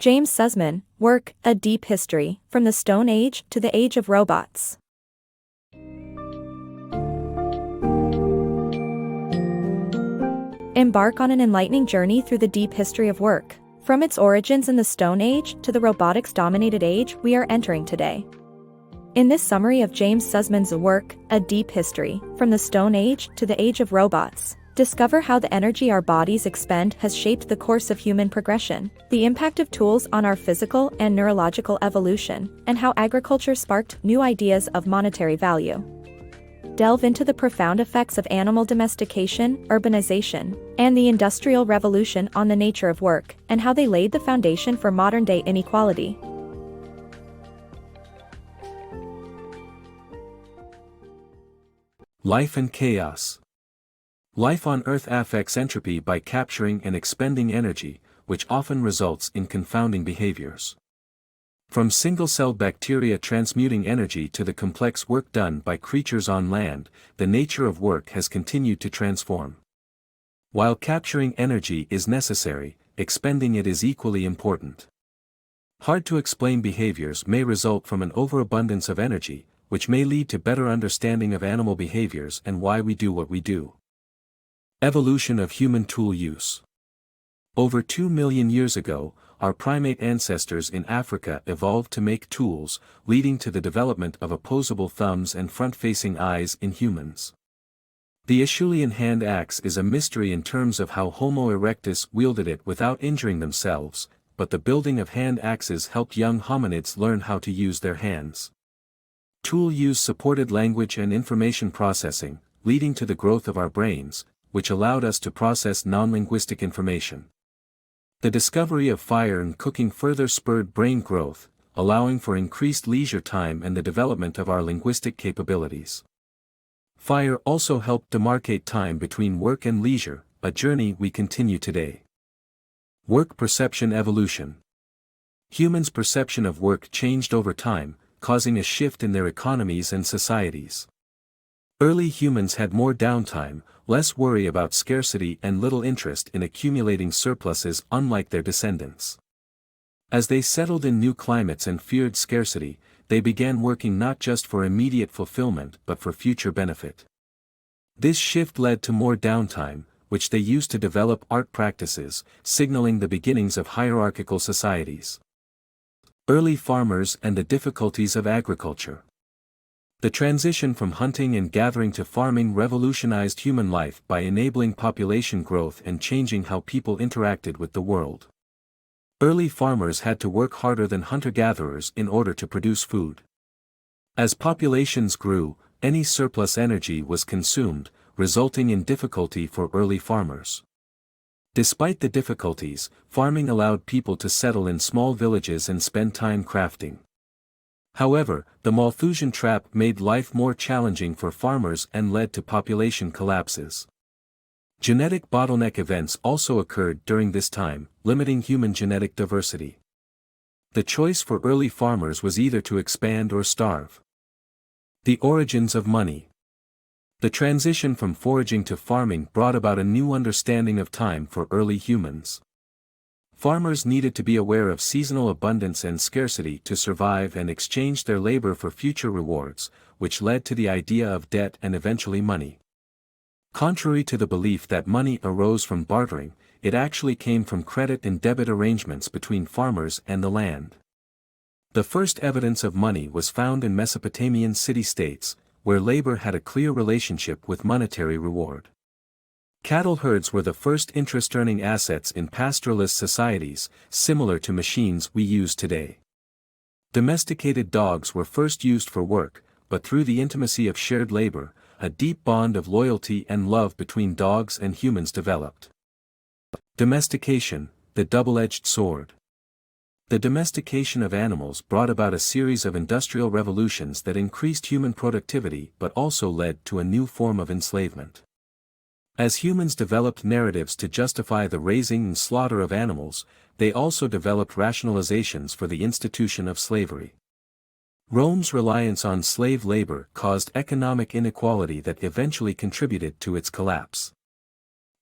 James Suzman, work, A Deep History, From the Stone Age to the Age of Robots. Embark on an enlightening journey through the deep history of work. From its origins in the Stone Age to the robotics-dominated age we are entering today. In this summary of James Suzman's work, A Deep History, From the Stone Age to the Age of Robots, discover how the energy our bodies expend has shaped the course of human progression, the impact of tools on our physical and neurological evolution, and how agriculture sparked new ideas of monetary value. Delve into the profound effects of animal domestication, urbanization, and the Industrial Revolution on the nature of work, and how they laid the foundation for modern-day inequality. Life and chaos. Life on Earth affects entropy by capturing and expending energy, which often results in confounding behaviors. From single-celled bacteria transmuting energy to the complex work done by creatures on land, the nature of work has continued to transform. While capturing energy is necessary, expending it is equally important. Hard-to-explain behaviors may result from an overabundance of energy, which may lead to better understanding of animal behaviors and why we do what we do. Evolution of human tool use. Over 2 million years ago, our primate ancestors in Africa evolved to make tools, leading to the development of opposable thumbs and front-facing eyes in humans. The Acheulean hand axe is a mystery in terms of how Homo erectus wielded it without injuring themselves, but the building of hand axes helped young hominids learn how to use their hands. Tool use supported language and information processing, leading to the growth of our brains, which allowed us to process non-linguistic information. The discovery of fire and cooking further spurred brain growth, allowing for increased leisure time and the development of our linguistic capabilities. Fire also helped demarcate time between work and leisure, a journey we continue today. Work perception evolution. Humans' perception of work changed over time, causing a shift in their economies and societies. Early humans had more downtime, less worry about scarcity and little interest in accumulating surpluses unlike their descendants. As they settled in new climates and feared scarcity, they began working not just for immediate fulfillment but for future benefit. This shift led to more downtime, which they used to develop art practices, signaling the beginnings of hierarchical societies. Early farmers and the difficulties of agriculture. The transition from hunting and gathering to farming revolutionized human life by enabling population growth and changing how people interacted with the world. Early farmers had to work harder than hunter-gatherers in order to produce food. As populations grew, any surplus energy was consumed, resulting in difficulty for early farmers. Despite the difficulties, farming allowed people to settle in small villages and spend time crafting. However, the Malthusian trap made life more challenging for farmers and led to population collapses. Genetic bottleneck events also occurred during this time, limiting human genetic diversity. The choice for early farmers was either to expand or starve. The origins of money. The transition from foraging to farming brought about a new understanding of time for early humans. Farmers needed to be aware of seasonal abundance and scarcity to survive and exchange their labor for future rewards, which led to the idea of debt and eventually money. Contrary to the belief that money arose from bartering, it actually came from credit and debit arrangements between farmers and the land. The first evidence of money was found in Mesopotamian city-states, where labor had a clear relationship with monetary reward. Cattle herds were the first interest-earning assets in pastoralist societies, similar to machines we use today. Domesticated dogs were first used for work, but through the intimacy of shared labor, a deep bond of loyalty and love between dogs and humans developed. Domestication, the double-edged sword. The domestication of animals brought about a series of industrial revolutions that increased human productivity but also led to a new form of enslavement. As humans developed narratives to justify the raising and slaughter of animals, they also developed rationalizations for the institution of slavery. Rome's reliance on slave labor caused economic inequality that eventually contributed to its collapse.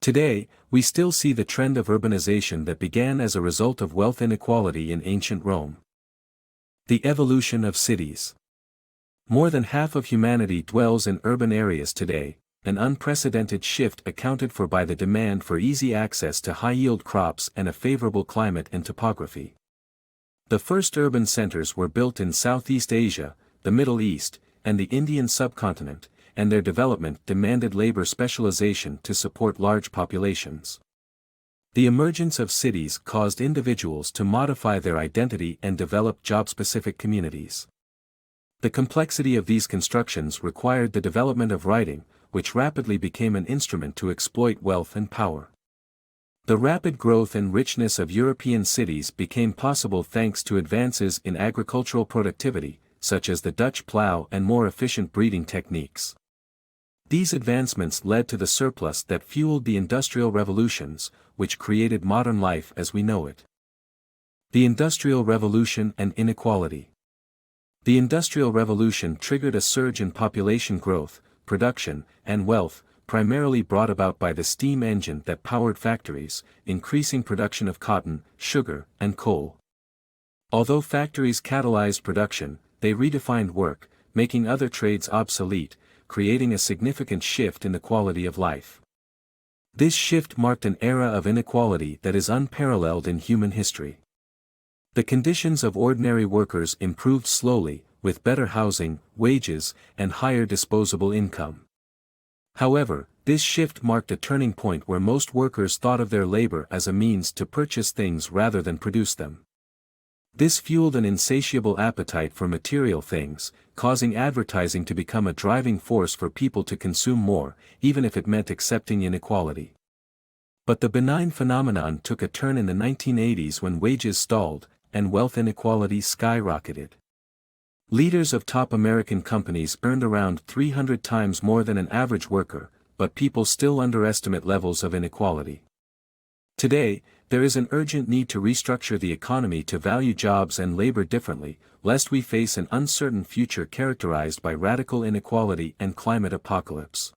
Today, we still see the trend of urbanization that began as a result of wealth inequality in ancient Rome. The evolution of cities. More than half of humanity dwells in urban areas today, an unprecedented shift accounted for by the demand for easy access to high-yield crops and a favorable climate and topography. The first urban centers were built in Southeast Asia, the Middle East, and the Indian subcontinent, and their development demanded labor specialization to support large populations. The emergence of cities caused individuals to modify their identity and develop job-specific communities. The complexity of these constructions required the development of writing, which rapidly became an instrument to exploit wealth and power. The rapid growth and richness of European cities became possible thanks to advances in agricultural productivity, such as the Dutch plough and more efficient breeding techniques. These advancements led to the surplus that fueled the industrial revolutions, which created modern life as we know it. The Industrial Revolution and Inequality. The Industrial Revolution triggered a surge in population growth, production, and wealth, primarily brought about by the steam engine that powered factories, increasing production of cotton, sugar, and coal. Although factories catalyzed production, they redefined work, making other trades obsolete, creating a significant shift in the quality of life. This shift marked an era of inequality that is unparalleled in human history. The conditions of ordinary workers improved slowly, with better housing, wages, and higher disposable income. However, this shift marked a turning point where most workers thought of their labor as a means to purchase things rather than produce them. This fueled an insatiable appetite for material things, causing advertising to become a driving force for people to consume more, even if it meant accepting inequality. But the benign phenomenon took a turn in the 1980s when wages stalled, and wealth inequality skyrocketed. Leaders of top American companies earned around 300 times more than an average worker, but people still underestimate levels of inequality. Today, there is an urgent need to restructure the economy to value jobs and labor differently, lest we face an uncertain future characterized by radical inequality and climate apocalypse.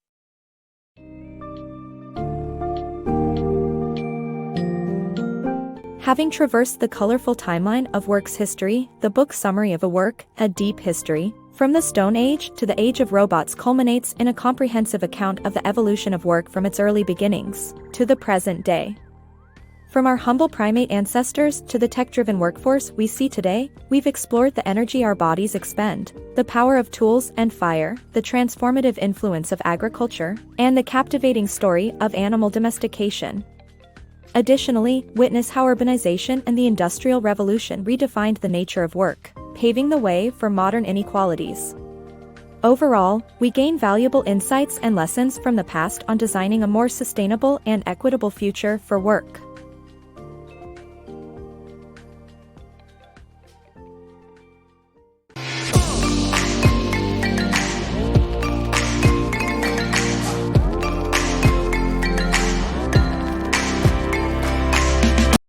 Having traversed the colorful timeline of work's history, the book Summary of a Work, A Deep History, from the Stone Age to the Age of Robots culminates in a comprehensive account of the evolution of work from its early beginnings to the present day. From our humble primate ancestors to the tech-driven workforce we see today, we've explored the energy our bodies expend, the power of tools and fire, the transformative influence of agriculture, and the captivating story of animal domestication. Additionally, witness how urbanization and the Industrial Revolution redefined the nature of work, paving the way for modern inequalities. Overall, we gain valuable insights and lessons from the past on designing a more sustainable and equitable future for work.